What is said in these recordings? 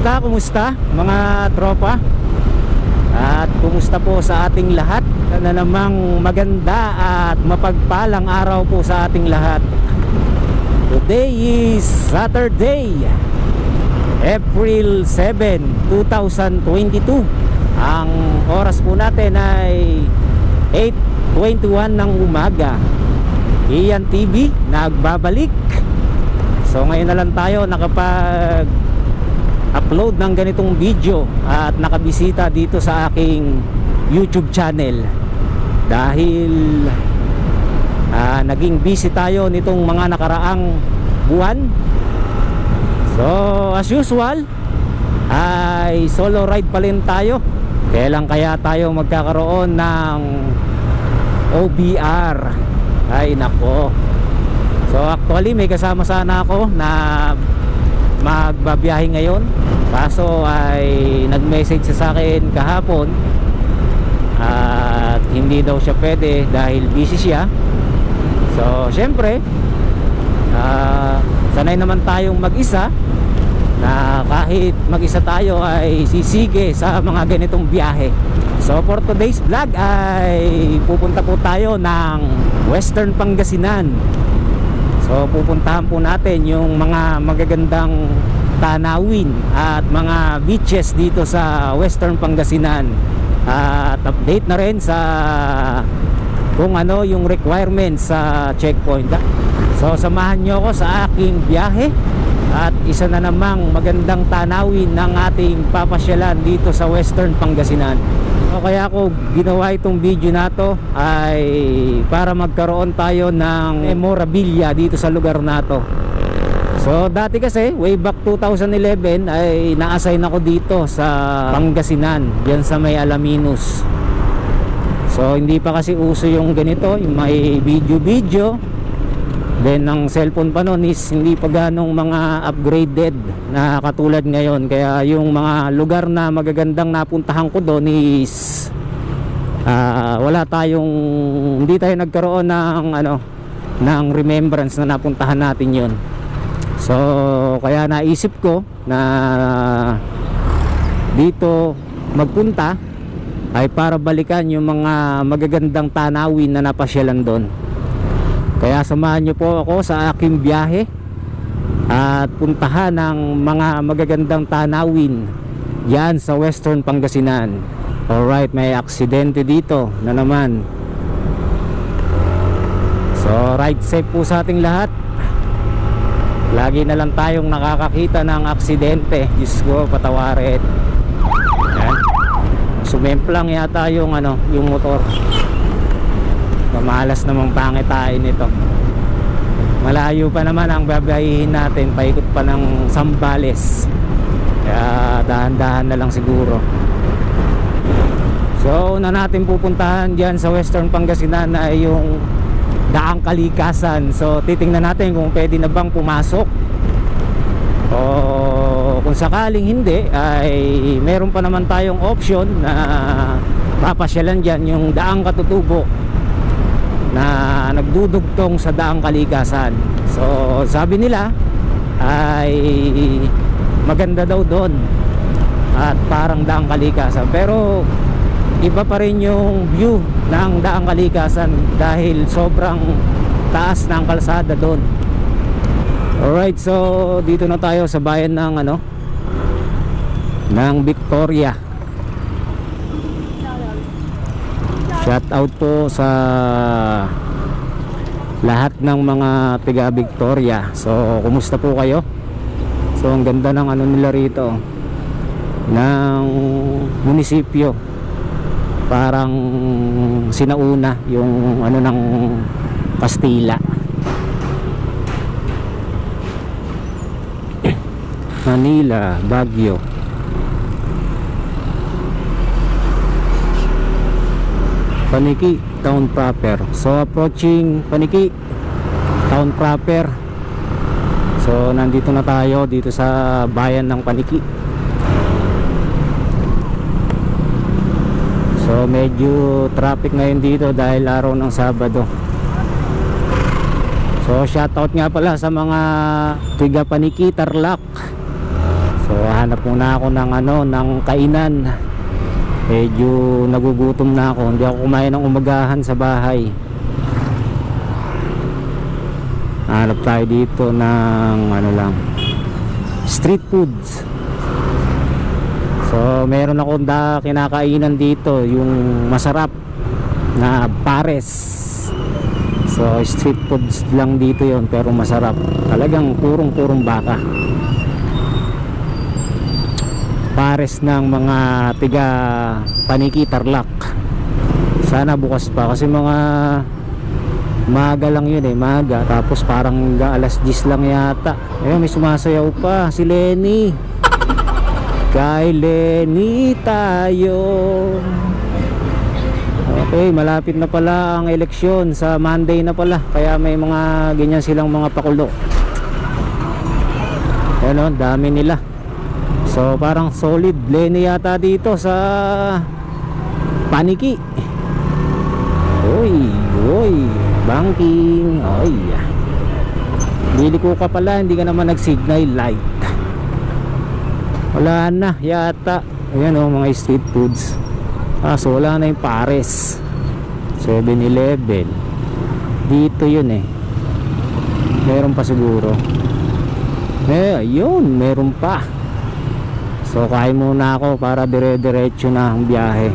Kumusta mga tropa? At kumusta po sa ating lahat? Na namang maganda at mapagpalang araw po sa ating lahat. Today is Saturday, April 7, 2022. Ang oras po natin ay 8:21 ng umaga. Iyan TV nagbabalik. So ngayon na lang tayo nakapag-upload ng ganitong video at nakabisita dito sa aking YouTube channel dahil naging busy tayo nitong mga nakaraang buwan. So as usual ay solo ride pa rin tayo. Kailan kaya tayo magkakaroon ng OBR? Ay nako. So actually may kasama sana ako na magbabiyahe ngayon, kaso ay nag-message sa akin kahapon at hindi daw siya pwede dahil busy siya. So syempre sanay naman tayong mag-isa, na kahit mag-isa tayo ay sisige sa mga ganitong biyahe. So for today's vlog ay pupunta po tayo ng Western Pangasinan. So pupuntahan po natin yung mga magagandang tanawin at mga beaches dito sa Western Pangasinan. At update na rin sa kung ano yung requirements sa checkpoint. So samahan nyo ako sa aking biyahe at isa na namang magandang tanawin ng ating papasyalan dito sa Western Pangasinan. So kaya ako ginawa itong video na to ay para magkaroon tayo ng memorabilia dito sa lugar na to. So dati kasi way back 2011 ay na-assign ako dito sa Pangasinan, diyan sa may Alaminos. So hindi pa kasi uso yung ganito, yung may video. Then ang cellphone pa noon is hindi pa ganong mga upgraded na katulad ngayon. Kaya yung mga lugar na magagandang napuntahan ko doon is hindi tayo nagkaroon ng remembrance na napuntahan natin yon. So kaya naisip ko na dito magpunta ay para balikan yung mga magagandang tanawin na napasyalan doon. Kaya samahan nyo po ako sa aking biyahe at puntahan ng mga magagandang tanawin yan sa Western Pangasinan. Alright, may aksidente dito na naman. So ride safe po sa ating lahat. Lagi na lang tayong nakakakita ng aksidente. Diyos ko, patawarin. Yan. Sumemplang yata yung motor. Malas namang pangitain ito. Malayo pa naman ang babayihin natin, paikot pa ng Zambales. Kaya dahan-dahan na lang siguro. So una natin pupuntahan dyan sa Western Pangasinan ay yung Daang Kalikasan. So titingnan natin kung pwede na bang pumasok, o kung sakaling hindi ay meron pa naman tayong option na papasyalan dyan yung Daang Katutubo na nagdudugtong sa Daang Kalikasan. So sabi nila ay maganda daw doon at parang Daang Kalikasan, pero iba pa rin yung view ng Daang Kalikasan dahil sobrang taas ng kalsada doon. Alright, so dito na tayo sa bayan ng Victoria. Shout out po sa lahat ng mga tiga Victoria. So kumusta po kayo? So ang ganda ng nila rito, ng munisipyo. Parang sinauna yung ng Kastila. Manila, Baguio. Paniki town proper. So approaching Paniki town proper. So nandito na tayo dito sa bayan ng Paniki. So medyo traffic ngayon dito dahil araw ng Sabado. So shoutout nga pala sa mga tiga Paniki, Tarlac. So hanap muna ako ng ng kainan. Medyo nagugutom na ako. Hindi ako kumain ng umagahan sa bahay. Hanap tayo dito ng street foods. So meron ako kinakainan dito, yung masarap na pares. So street foods lang dito yon, pero masarap. Talagang purong baka. Pares ng mga tiga Paniki, Tarlac. Sana bukas pa kasi mga maga lang yun maga. Tapos parang alas 10 lang yata. Ayun, may sumasayaw pa si Lenny. Kay Lenny tayo. Okay, malapit na pala ang eleksyon, sa Monday na pala. Kaya may mga ganyan silang mga pakulo. Ayun, dami nila. So parang solid Lenny yata dito sa Paniki. Oy, banking. Oy. Bili ko ka pala, hindi ka naman nag-signal light. Wala na yata. Ayan mga street foods. So wala na yung pares. 7-Eleven. Dito yun meron pa siguro. Ayun, meron pa. So kain muna ako para dire-diretso na ang biyahe.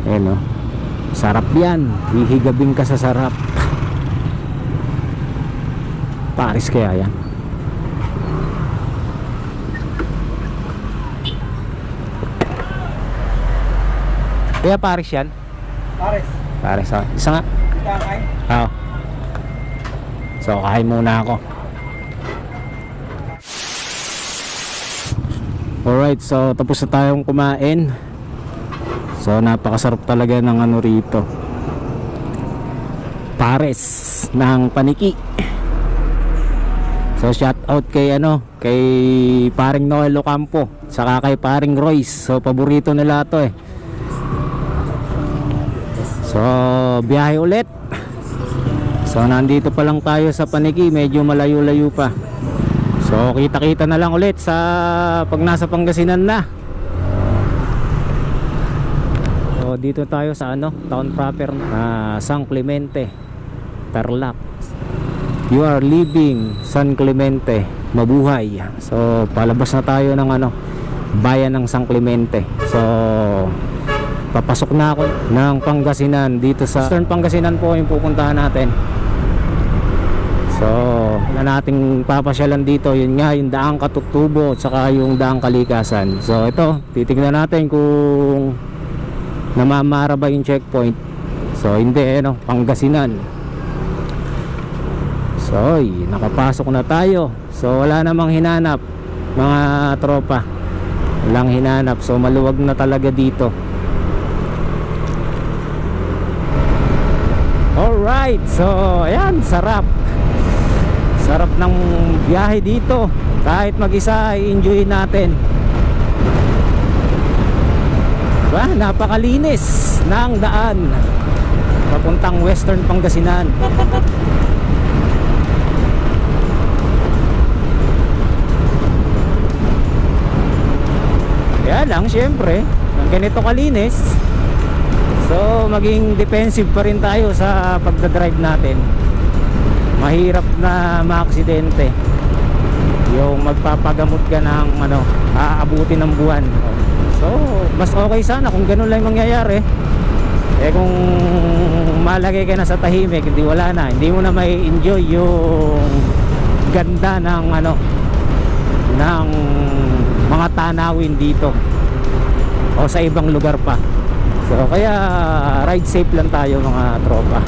Ayan sarap yan. Hihigabing ka sa sarap. Paris kaya yan. Kaya Paris yan? Paris isa nga. Oo. So kain muna ako. Alright, so tapos na tayong kumain. So napakasarap talaga ng rito. Pares ng Paniki. So shout out kay kay paring Noel Ocampo, saka kay paring Royce. So paborito nila to So biyahe ulit. So nandito pa lang tayo sa Paniki, medyo malayo-layo pa. So kita-kita na lang ulit sa pag nasa Pangasinan na. So dito tayo sa town proper na San Clemente, Tarlac. You are leaving San Clemente, mabuhay. So palabas na tayo ng bayan ng San Clemente. So papasok na ako ng Pangasinan. Dito sa Eastern Pangasinan po yung pupuntahan natin. So na nating papasyalan dito, yun nga yung Daang Katutubo at saka yung Daang Kalikasan. So ito, titignan natin kung namamara ba yung checkpoint. So hindi Pangasinan. So nakapasok na tayo. So wala namang hinanap mga tropa, walang hinanap. So maluwag na talaga dito. Alright, so ayan, sarap ng biyahe dito. Kahit mag-isa ay enjoy natin. Diba? Napakalinis ng daan papuntang Western Pangasinan. Kaya lang syempre, ng ganito kalinis, so maging defensive pa rin tayo sa pagdadrive natin. Mahirap na maaksidente yung magpapagamot ka ng aabutin ng buwan. So mas okay sana kung ganun lang mangyayari. Kung malagay ka na sa tahimik, hindi wala na, hindi mo na may enjoy yung ganda ng ng mga tanawin dito o sa ibang lugar pa. So kaya ride safe lang tayo mga tropa.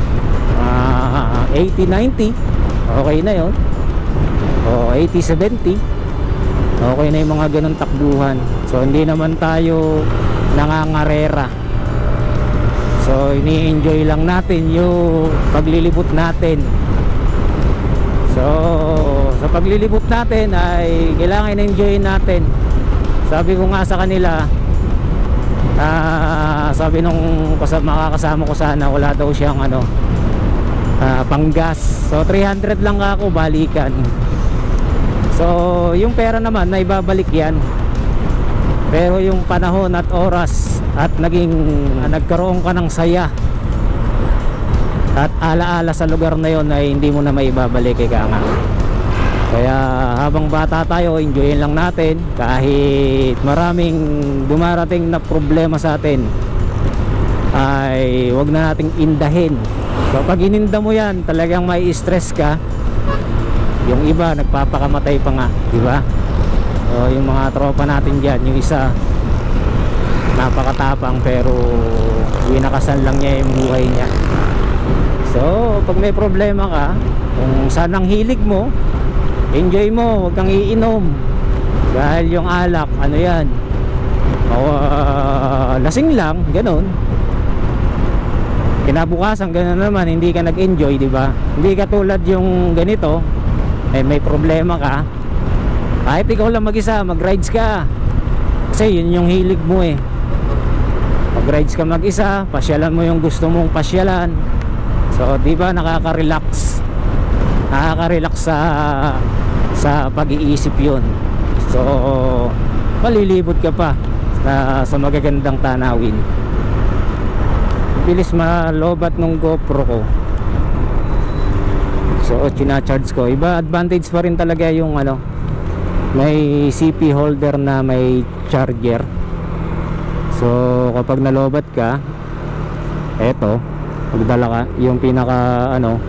80-90 okay na yun, o 80-70 okay na yung mga ganun takbuhan. So hindi naman tayo nangangarera. So ini-enjoy lang natin yung paglilibot natin. So sa paglilibot natin ay kailangan na-enjoy natin. Sabi ko nga sa kanila, sabi nung makakasama ko sana, wala daw siyang panggas. So 300 lang ako balikan. So yung pera naman na ibabalik yan, pero yung panahon at oras at nagkaroon ka ng saya at alaala sa lugar na yon ay hindi mo na maibabalik, ika nga. Kaya habang bata tayo, enjoyin lang natin kahit maraming dumarating na problema sa atin, ay wag na nating indahin. So pag ininda mo yan, talagang may stress ka. Yung iba nagpapakamatay pa nga, di ba? So yung mga tropa natin dyan, yung isa napakatapang pero winakasan lang niya yung buhay niya. So pag may problema ka, kung saan ang hilig mo, enjoy mo, huwag kang iinom. Dahil yung alak, ano yan, lasing lang, ganun. Kinabukasan ganun naman, hindi ka nag-enjoy, di ba? Hindi ka tulad yung ganito, may problema ka, kahit ikaw lang mag-isa, mag-rides ka. Kasi yun yung hilig mo eh. Mag-rides ka mag-isa, pasyalan mo yung gusto mong pasyalan. So, di ba, nakaka-relax sa pag-iisip yun. So malilibot ka pa sa magagandang tanawin. Bilis malobat nung GoPro ko, so china-charge ko. Iba, advantage pa rin talaga yung ano, may CP holder na may charger. So kapag nalobat ka, eto, pagdala ka, yung pinaka ano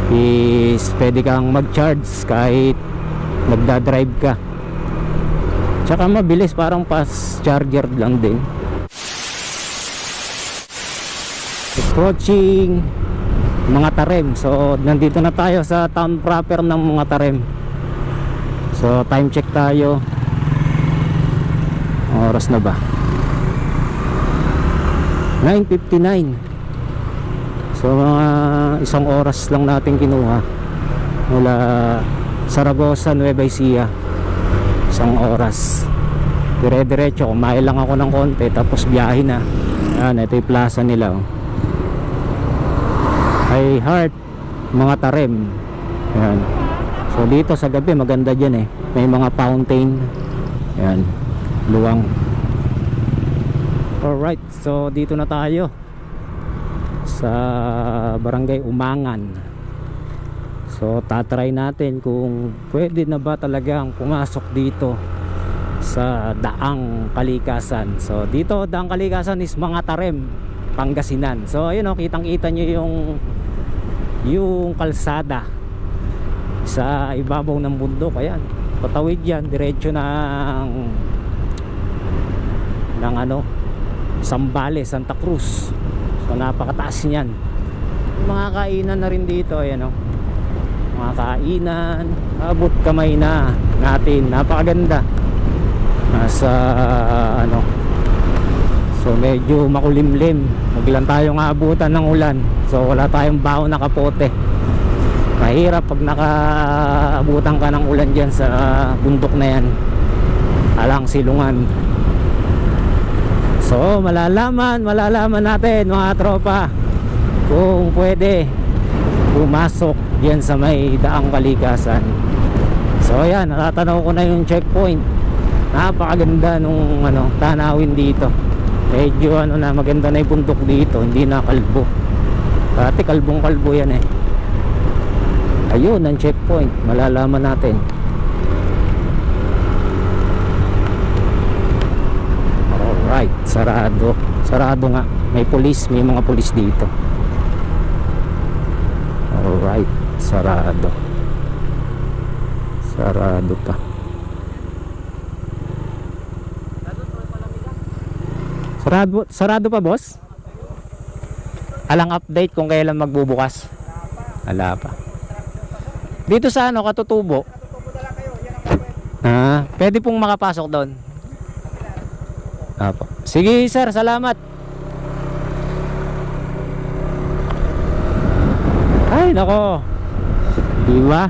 is pwede kang mag-charge kahit nagda-drive ka. Tsaka mabilis, parang fast charger lang din. Approaching mga Tarem. So nandito na tayo sa town proper ng mga Tarem. So time check tayo. Oras na ba? 9:59. So mga isang oras lang natin kinuha mula Saragossa, Nueva Ecija. Isang oras. Dire-diretso, kumain lang ako ng konti tapos biyahe na. Ayan, ito yung plaza nila, oh. Ay Heart, mga Tarem. Ayan. So dito sa gabi maganda dyan eh. May mga fountain. Ayan, luwang. Alright, so dito na tayo sa Barangay Umangan. So tatry natin kung pwede na ba talagang pumasok dito sa Daang Kalikasan. So dito, Daang Kalikasan is mga Tarem, Pangasinan. So ayun, kitang kita nyo yung kalsada sa ibabaw ng bundok. Ayan, patawid yan, diretso ng ano, Zambales, Santa Cruz. So napakataas niyan. Mga kainan na rin dito, ayan, oh. Mga kainan, abot kamay na natin, napakaganda. Nasa ano, so medyo makulimlim, maglan tayong aabutan ng ulan. So wala tayong baon na kapote. Mahirap pag nakaabutan ka ng ulan dyan sa bundok na yan, alang silungan. So malalaman natin mga tropa kung pwede pumasok diyan sa may Daang Kalikasan. So ayan, natatanaw ko na yung checkpoint. Napakaganda nung ano, tanawin dito. Medyo ano na, maganda na yung bundok dito, hindi na kalbo. Dati kalbong kalbo yan eh. Ayun ang checkpoint, malalaman natin. Alright, sarado nga, may pulis, may mga pulis dito. Alright, sarado pa. Sarado pa, boss? Alang update kung kailan magbubukas? Wala pa. Dito sa ano, Katutubo? Pwede pong makapasok doon. Apo. Sige sir, salamat. Ay nako, diba?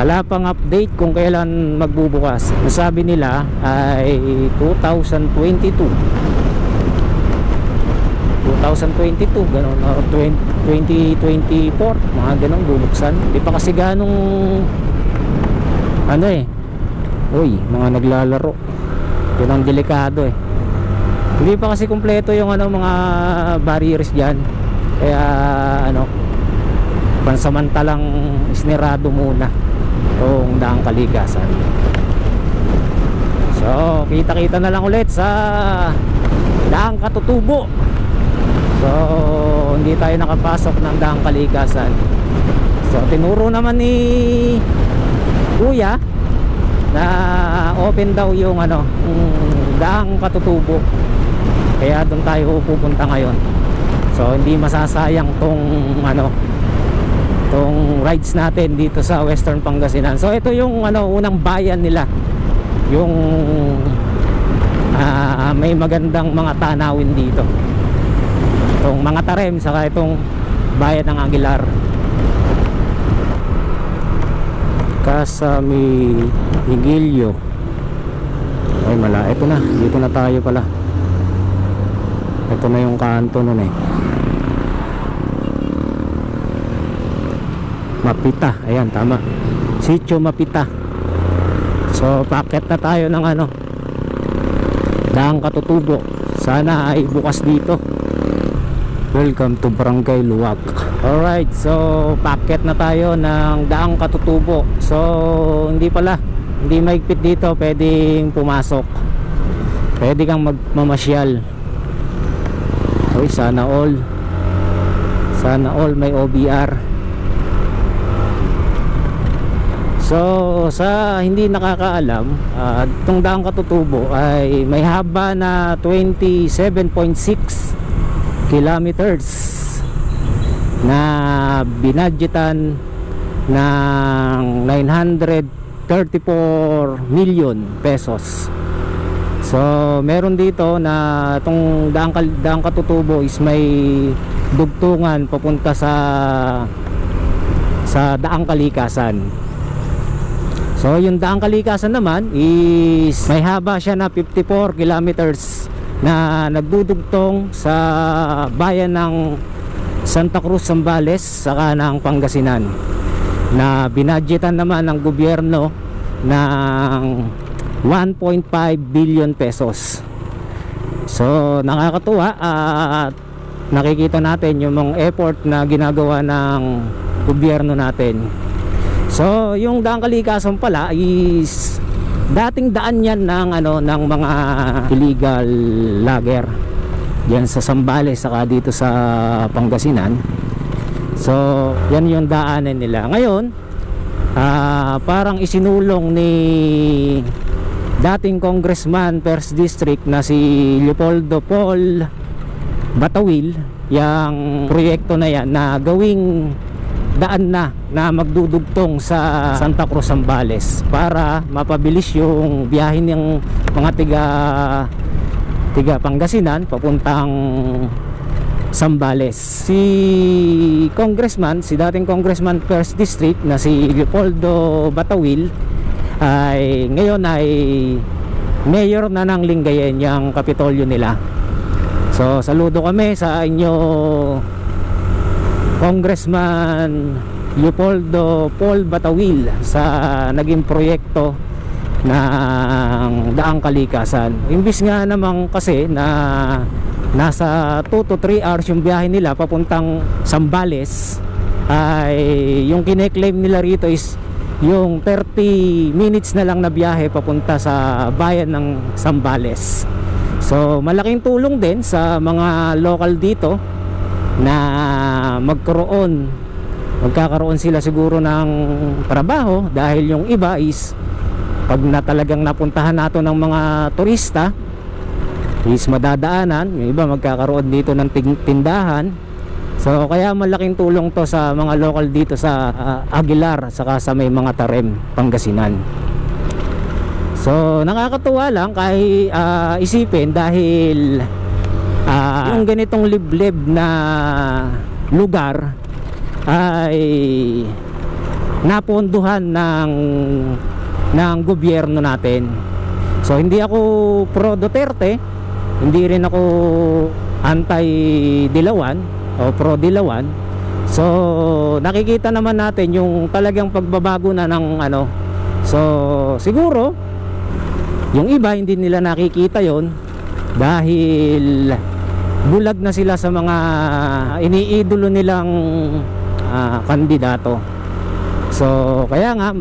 Wala pang update kung kailan magbubukas. Nasabi nila ay 2022, ganun, or 2024, mga ganun bubuksan. Di pa kasi ganong ano eh, uy, mga naglalaro. Yun ang delikado eh. Hindi pa kasi kumpleto yung ano, mga barriers dyan. Kaya ano, pansamantalang isnerado muna itong daang kalikasan. So kita-kita na lang ulit sa daang Katutubo. So hindi tayo nakapasok ng daang kalikasan. So tinuro naman ni Kuya na open daw yung ano, daang Katutubo. Kaya doon tayo pupunta ngayon. So hindi masasayang tong ano, tong rides natin dito sa Western Pangasinan. So ito yung ano, unang bayan nila. Yung may magandang mga tanawin dito. Itong mga Tarem, saka itong bayan ng Aguilar. Casa Miguelio. Ay mala, ito na, dito na tayo pala. Ito na yung kanto nun eh. Mapita, ayan tama, Sitio Mapita. So packet na tayo ng ano, daang Katutubo. Sana ay bukas dito. Welcome to Barangay Luwag. Alright, so packet na tayo ng daang Katutubo. So hindi pala, hindi maigpit dito, pwedeng pumasok, pwede kang magmamasyal. Uy, sana all may OBR. So sa hindi nakakaalam, itong daang Katutubo ay may haba na 27.6 kilometers na binadgetan ng 934 million pesos. So meron dito na itong daang Katutubo is may dugtungan papunta sa daang kalikasan. So yung daang kalikasan naman is may haba siya na 54 kilometers na nagdudugtong sa bayan ng Santa Cruz, Zambales, saka ng Pangasinan, na binadgetan naman ng gobyerno ng 1.5 billion pesos. So nakakatuwa at nakikita natin yung mga effort na ginagawa ng gobyerno natin. So yung daang kalikasan pala is dating daan yan ng ano, ng mga illegal logger yan sa Zambales saka dito sa Pangasinan. So yan yung daanan nila. Ngayon parang isinulong ni dating Congressman 1st District na si Leopoldo Paul Batawil yung proyekto na yan na gawing daan na magdudugtong sa Santa Cruz, Zambales, para mapabilis yung biyahe ng mga tiga Pangasinan papuntang Zambales. Si dating Congressman 1st District na si Leopoldo Batawil ay ngayon ay mayor na ng Lingayen, yung kapitolyo nila. So saludo kami sa inyo, Congressman Leopoldo Paul Batawil, sa naging proyekto ng daang kalikasan. Imbis nga naman kasi na nasa 2 to 3 hours yung biyahe nila papuntang Zambales, ay yung kine-claim nila rito is yung 30 minutes na lang na biyahe papunta sa bayan ng Zambales. So malaking tulong din sa mga local dito na magkakaroon sila siguro ng trabaho, dahil yung iba is pag na talagang napuntahan nato ng mga turista is madadaanan, yung iba magkakaroon dito ng tindahan. So kaya malaking tulong to sa mga local dito sa Aguilar, saka sa may mga Tarem, Pangasinan. So nakakatuwa lang kahit isipin, dahil yung ganitong liblib na lugar ay naponduhan ng gobyerno natin. So hindi ako pro Duterte, hindi rin ako anti Dilawan o pro Dilawan. So nakikita naman natin yung talagang pagbabago na ng ano So siguro yung iba hindi nila nakikita yon dahil bulag na sila sa mga iniidolo nilang kandidato. So kaya nga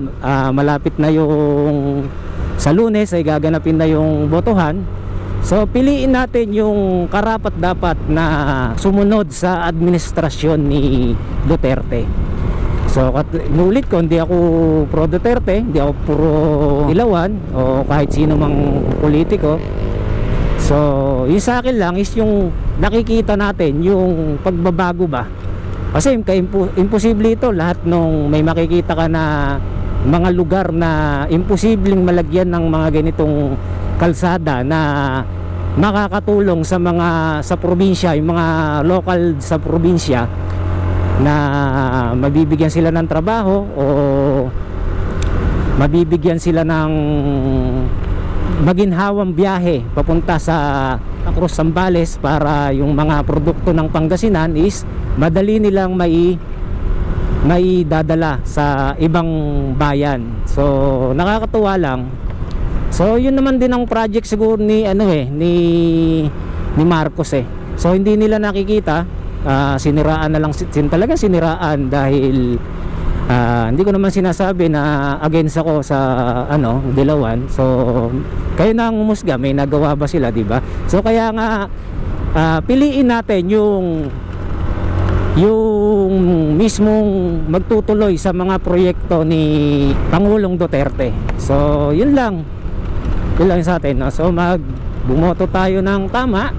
malapit na yung sa Lunes ay gaganapin na yung botohan. So piliin natin yung karapat dapat na sumunod sa administrasyon ni Duterte. So inulit ko, hindi ako pro Duterte, hindi ako pro Ilawan o kahit sino mang politiko. So yung sa akin lang is yung nakikita natin yung pagbabago ba. Kasi imposible ito, lahat nung may makikita ka na mga lugar na imposibleng malagyan ng mga ganitong kalsada na makakatulong sa mga sa probinsya, yung mga local sa probinsya na mabibigyan sila ng trabaho o mabibigyan sila ng maginhawang biyahe papunta sa Cruz Zambales para yung mga produkto ng Pangasinan is madali nilang may dadala sa ibang bayan. So nakakatuwa lang. So yun naman din ang project siguro ni ni Marcos eh. So hindi nila nakikita, siniraan na lang talaga siniraan dahil hindi ko naman sinasabi na against ako sa Dilawan. So kayo na ang umusga, may nagawa ba sila, di ba? So kaya nga piliin natin yung mismong magtutuloy sa mga proyekto ni Pangulong Duterte. So yun lang sa atin, no? So bumoto tayo ng tama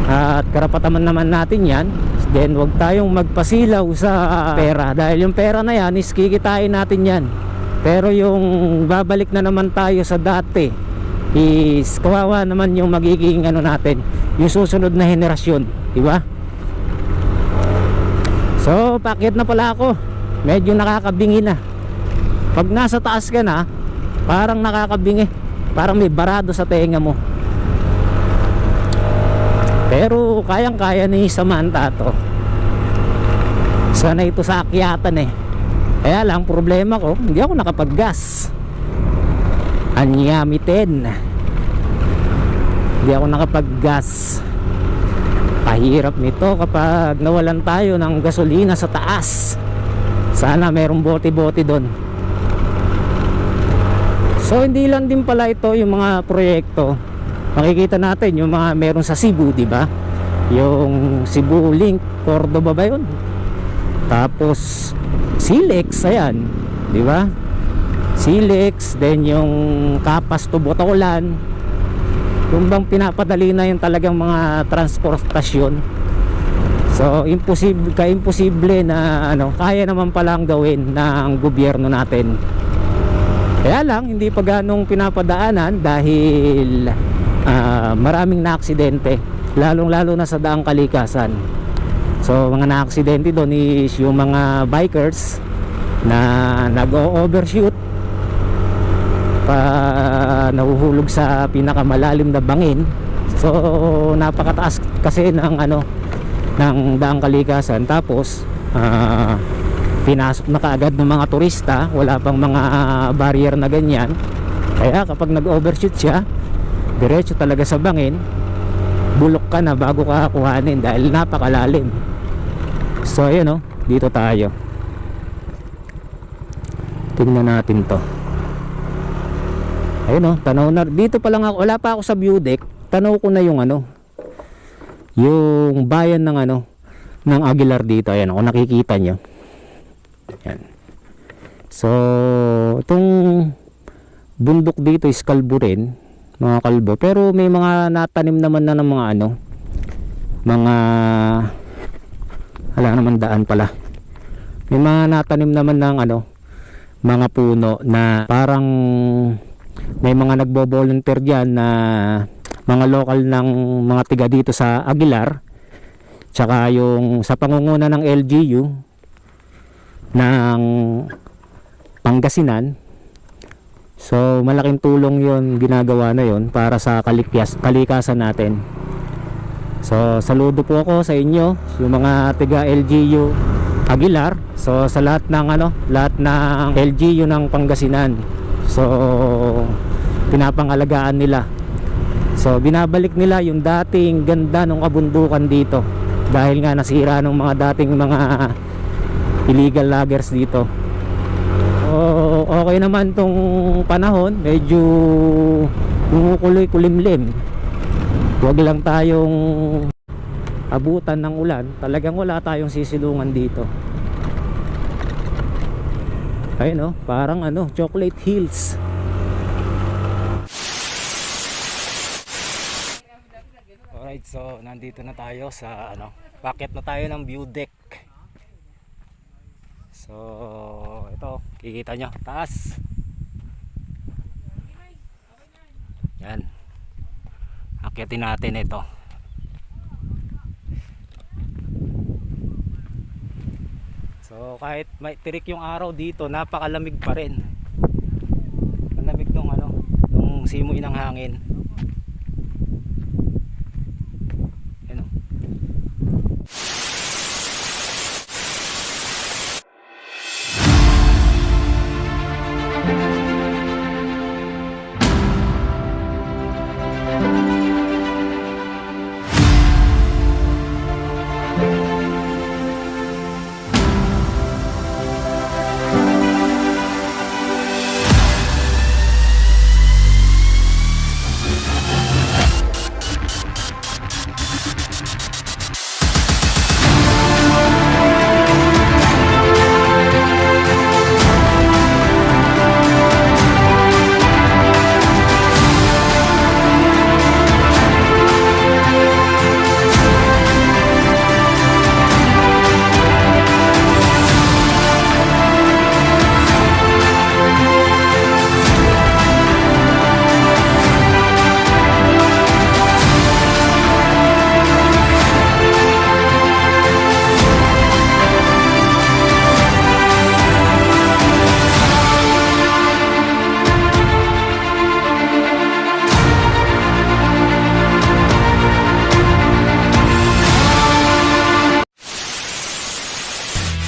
at karapatan naman natin yan. Then wag tayong magpasilaw sa pera dahil yung pera na yan is kikitain natin yan, pero yung babalik na naman tayo sa dati is kawawa naman yung magiging natin, yung susunod na henerasyon, di ba? So paakyat na pala ako, medyo nakakabingi na. Pag nasa taas ka na, parang nakakabingi, parang may barado sa tenga mo. Pero kayang-kaya ni Samantha to. Sana ito sa akyatan eh. Kaya lang problema ko, hindi ako nakapag-gas. Anyamitin. Hindi ako nakapag-gas. Pahirap nito kapag nawalan tayo ng gasolina sa taas. Sana merong bote-bote doon. So hindi lang din pala ito yung mga proyekto. Makikita natin yung mga meron sa Cebu, di ba? Yung Cebu Link, Cordoba ba yun? Tapos Silex, ayan, di ba? Silex, then yung Capas to Botolan. Yung bang pinapadali na yung talagang mga transportasyon. So imposible na kaya naman palang gawin ng gobyerno natin. Kaya lang hindi pa ganong pinapadaanan dahil maraming na-aksidente, lalong-lalo na sa daang kalikasan. So mga na-aksidente doon is yung mga bikers na nag-overshoot pa nahuhulog sa pinakamalalim na bangin. So napakataas kasi ng ng daang kalikasan, tapos pinasok na kaagad ng mga turista, wala pang mga barrier na ganyan. Kaya kapag nag-overshoot siya, diretso talaga sa bangin, bulok ka na bago ka kuhanin dahil napakalalim. So ayun dito tayo, tingnan natin to. Ayun tanaw na dito pa lang ako, wala pa ako sa view deck, tanaw ko na yung yung bayan ng ng Aguilar dito. Ayan kung nakikita nyo. Ayan. So itong bundok dito is kalbo rin, mga kalbo, pero may mga natanim naman na ng mga mga wala naman daan pala, may mga natanim naman ng mga puno na parang may mga nagbo-volunteer dyan na mga local ng mga tiga dito sa Aguilar, tsaka yung sa pangunguna ng LGU ng Pangasinan. So malaking tulong yon, ginagawa na yon para sa kalikasan natin. So saludo po ako sa inyo, yung mga tiga LGU Aguilar. So sa lahat ng lahat ng LGU ng Pangasinan. So pinapangalagaan nila. So binabalik nila yung dating ganda ng kabundukan dito dahil nga nasira ng mga dating mga illegal loggers dito. So okay naman tong panahon, medyo kumukuloy kulimlim. Huwag lang tayong abutan ng ulan. Talagang wala tayong sisilungan dito. Ayun parang Chocolate Hills. Alright, so nandito na tayo sa packet na tayo ng view deck. So ito, kikita nyo taas. Yan, akyatin natin ito. So kahit may tirik yung araw dito, napakalamig pa rin. Ang lamig nung nung simoy ng hangin. Ano?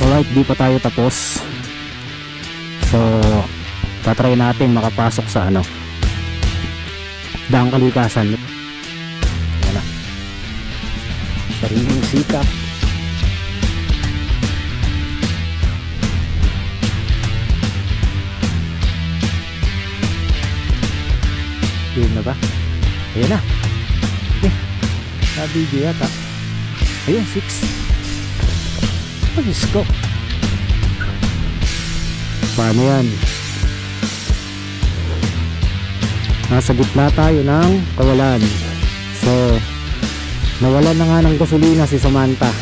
Alright, di pa tayo tapos. So tatry natin makapasok sa Daang Kalikasan. Yan na, sariling sikap. Yun na ba? Ayan na. Nabigyo yata. Ayun, 6. Let's go. Paano yan? Nasa gitna tayo ng kawalan. So nawalan na nga ng gasolina si Samantha.